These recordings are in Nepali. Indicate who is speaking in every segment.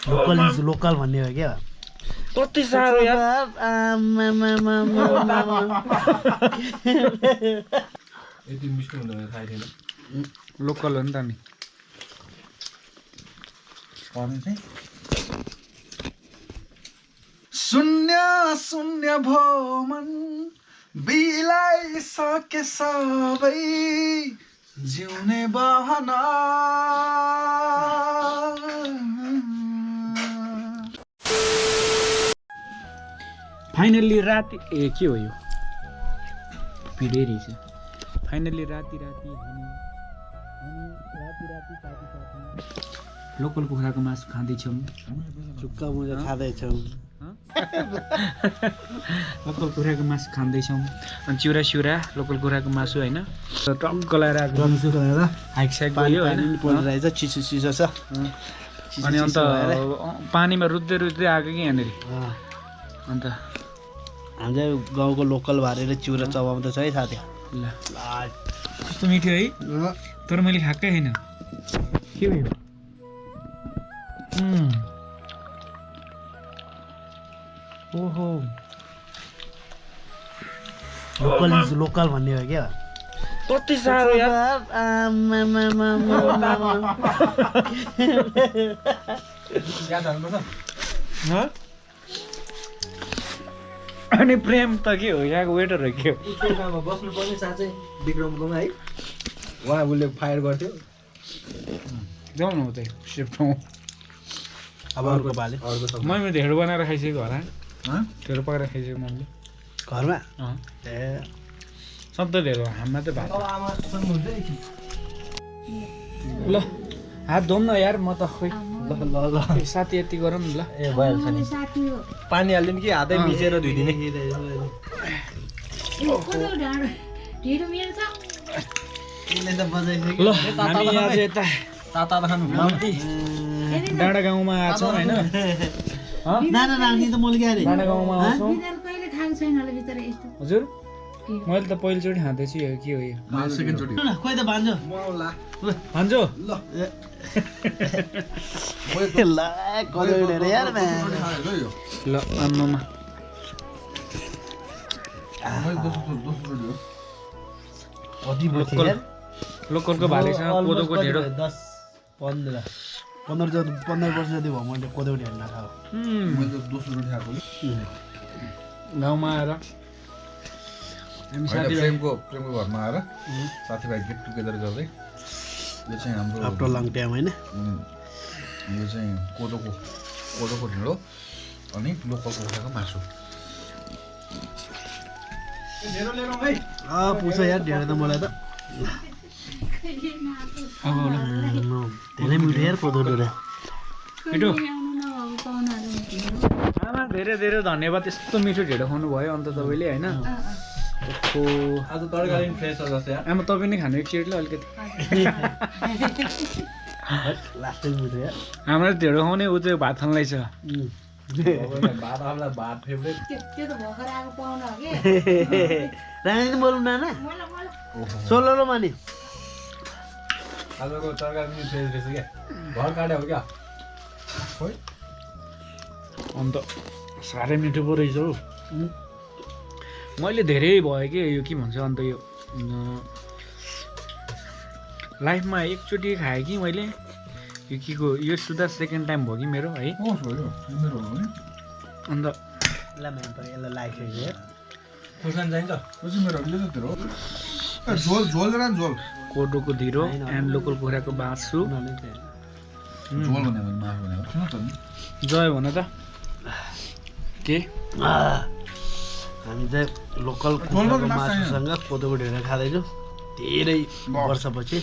Speaker 1: लोकल इज लोकल भन्ने हो क्या
Speaker 2: कति साह्रो यार
Speaker 3: यति मिठो हुँदैन थाहा थिएन
Speaker 2: लोकल हो नि त नि
Speaker 4: शून्य शून्य भो मन बिलाइसके सबै जिउने बहना
Speaker 2: फाइनल्ली राति ए के हो यो भिडियो रहेछ फाइनल्ली राति राति हामी राति साथी लोकल कुखुराको मासु खाँदैछौँ
Speaker 1: चुक्का मुजा खाँदैछौँ
Speaker 2: लोकल कुखुराको मासु खाँदैछौँ अनि चिउरा सिउरा लोकल कुखुराको मासु होइन टक्क गलाएर हाइक साइक गयो होइन
Speaker 1: परिरहेछ चिसो चिसो छ
Speaker 2: अनि अन्त पानीमा रुच्दै रुच्दै आएको कि यहाँनिर अन्त
Speaker 1: हाम्रो गाउँको लोकल भरेर चिउरा चबाउँदैछ है साथी
Speaker 2: ल कस्तो मिठो है तर मैले खाएकै छैन के भयो ओहो
Speaker 1: लोकल इज लोकल भन्ने हो क्या
Speaker 2: कति साह्रो यार अनि प्रेम त के हो यहाँको वेटर हो के हो
Speaker 3: बस्नु पर्ने साँच्चै विक्रमकोमा है उहाँ उसले फायर गर्थ्यो
Speaker 2: जाउँ न उतै सिफ्ट
Speaker 1: अब अर्को पाले
Speaker 2: मैले ढेँडो बनाएर खाइसकेको होला ढेँडो पकाएर खाइसकेको मैले
Speaker 1: घरमा ए
Speaker 2: सधैँ ढेँडो हाममा त भात ल हात धोम न यार म त खोइ
Speaker 1: ल
Speaker 2: साथी यति गरौँ न ल
Speaker 3: ए भइहाल्छ नि पानी हालिदिनु कि हातै मिचेर धुइदिने
Speaker 2: ल हामी आज यता
Speaker 3: ताता खानु
Speaker 2: डाँडा गाउँमा आछौँ होइन
Speaker 1: नाना राख्ने त मैले क्या
Speaker 2: डाँडा गाउँमा आउँछौँ हजुर मैले त पहिलोचोटि खाँदैछु यो के हो यो
Speaker 4: सेकेन्डचोटि
Speaker 1: खोइ त भान्जो
Speaker 2: भान्जो
Speaker 1: ल कहिले यार
Speaker 2: ल आम्मामा लोकलको भालेसँग कोदोको ढेँडो
Speaker 1: 15 वर्ष जति भयो मैले कोदोको ढेँडो नखाएको
Speaker 2: गाउँमा आएर हामी
Speaker 4: प्रेमको घरमा आएर साथीभाइ गेट टुगेदर गर्दै यो चाहिँ हाम्रो
Speaker 1: आफ्टर लङ टाइम होइन
Speaker 4: यो चाहिँ कोदोको ढेँडो अनि लोकल कुखुराको मासु
Speaker 1: पुग्छ यार ढेँडो त मलाई त धेरै मिठो यार कोदो ढेँडो
Speaker 2: मिठो आमा धेरै धेरै धन्यवाद यस्तो मिठो ढेँडो खुवाउनु भयो अन्त तपाईँले होइन
Speaker 3: आज तरकारी फ्रेस हो जस्तो यार
Speaker 2: आमा तपाईँ नै खानु एकचोटि ल अलिकति
Speaker 1: लास्टै मिठो यार
Speaker 2: हाम्रो ढेँडो खुवाउने ऊ चाहिँ भात खानलाई छ
Speaker 3: भात आफूलाई भात फेभरेट
Speaker 1: रानी बोल्नु नाना सोलो माने
Speaker 3: आजको तरकारी पनि फ्रेस रहेछ क्या घर काट्यो हो क्या
Speaker 2: अन्त साह्रै मिठो पो रहेछ हौ मैले धेरै भयो कि यो के भन्छ अन्त यो लाइफमा एकचोटि खाएँ कि मैले यो के को यो सुधा सेकेन्ड टाइम भयो कि मेरो है अन्त
Speaker 1: यसलाई लागिसक्यो यार
Speaker 3: खुर्सानी चाहिन्छ
Speaker 4: झोल
Speaker 2: कोदोको ढिँडो एन्ड लोकल कुखुराको मासु जय भन त के
Speaker 1: हामी चाहिँ लोकल कुखुराको मासुसँग कोदोको ढेँडो खाँदैछौँ धेरै वर्षपछि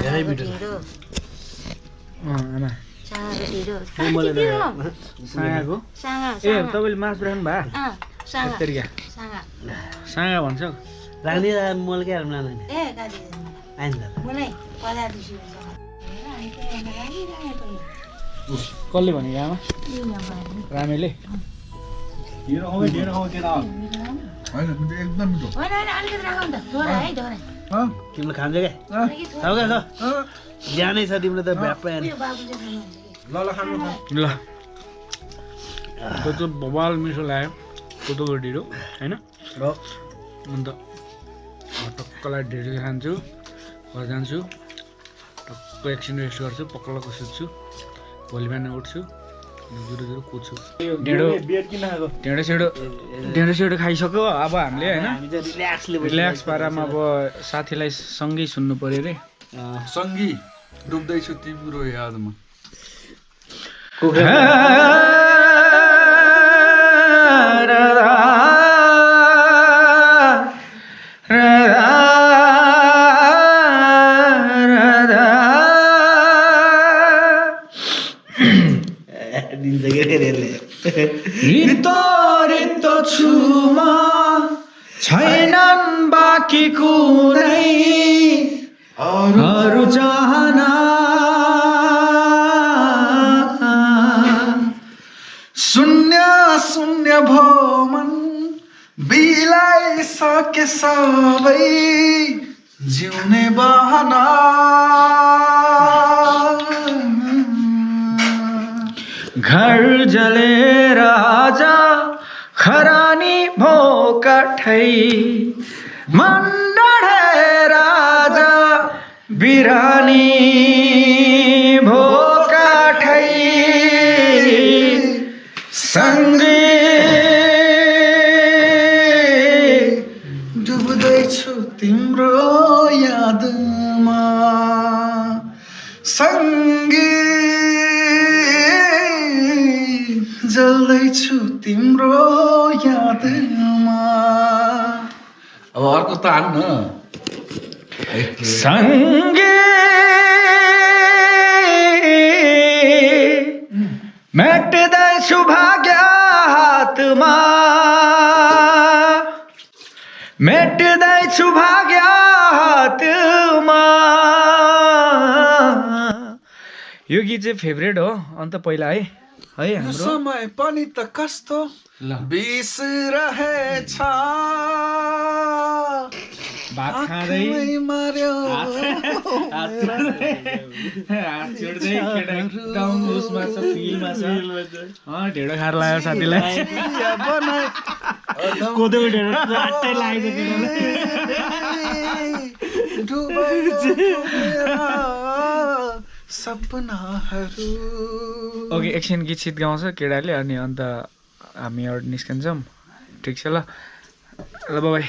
Speaker 1: धेरै मिठो
Speaker 2: आमा साँगाको ए तपाईँले मासु राख्नु भयो तरिका साँगा भन्छ
Speaker 1: राख्ने मैले क्या नाना आइन
Speaker 2: कसले भनेको आमा रामेले
Speaker 4: एकदम मिठो
Speaker 1: तिमीले खान्छ क्या खाऊ क्या ज्यानै छ तिमीले त भ्याप्पै
Speaker 3: ल खानु
Speaker 2: ल त्यो बबाल मिठो लाग्यो कोदोको ढिँडो होइन अन्त टक्कलाई ढिँडो खान्छु घर जान्छु टक्क एकछिन रेस्ट गर्छु पक्क सुत्छु भोलि बिहान उठ्छु जुरो जुरो कुद्छु ढिँडो सिँडो खाइसक्यो अब हामीले होइन रिल्याक्स पारामा अब साथीलाई सँगै सुन्नु पर्यो रे
Speaker 4: सङ्गी डुब्दैछु तिम्रो यादमा
Speaker 2: रितो छुमा छैनन् बाँकी कुनै अरू चाहना शून्य शून्य भो मन बिलाइसके सबै जिउने बहना घर जलेर आज खरानी भो काठै मन डढेर आज बिरानी भो काठै सँगै डुब्दैछु तिम्रो यादमा सँगै जल्दैछु तिम्रो यादमा
Speaker 4: अब अर्को त हान्न
Speaker 2: सँगै मेट्दैछु भाग्य हातमा मेट्दैछु भाग्य हातमा यो गीत चाहिँ फेभरेट हो अन्त पहिला है हाम्रो
Speaker 4: समय पनि त कस्तो बिसरहेछ
Speaker 2: भात खाँदै
Speaker 4: मार्यो
Speaker 2: हात छोड्दै केटा एकदम उसमा छ फिलमा छ ढेँडो खाएर लाग्यो साथीलाई कोदोको ढेँडो रातै लागेको
Speaker 4: सपनाहरू
Speaker 2: ओके एकछिन गीत सित गाउँछ केटाले अनि अन्त हामी एउटा निस्कन्छौँ ठिक छ ल बाई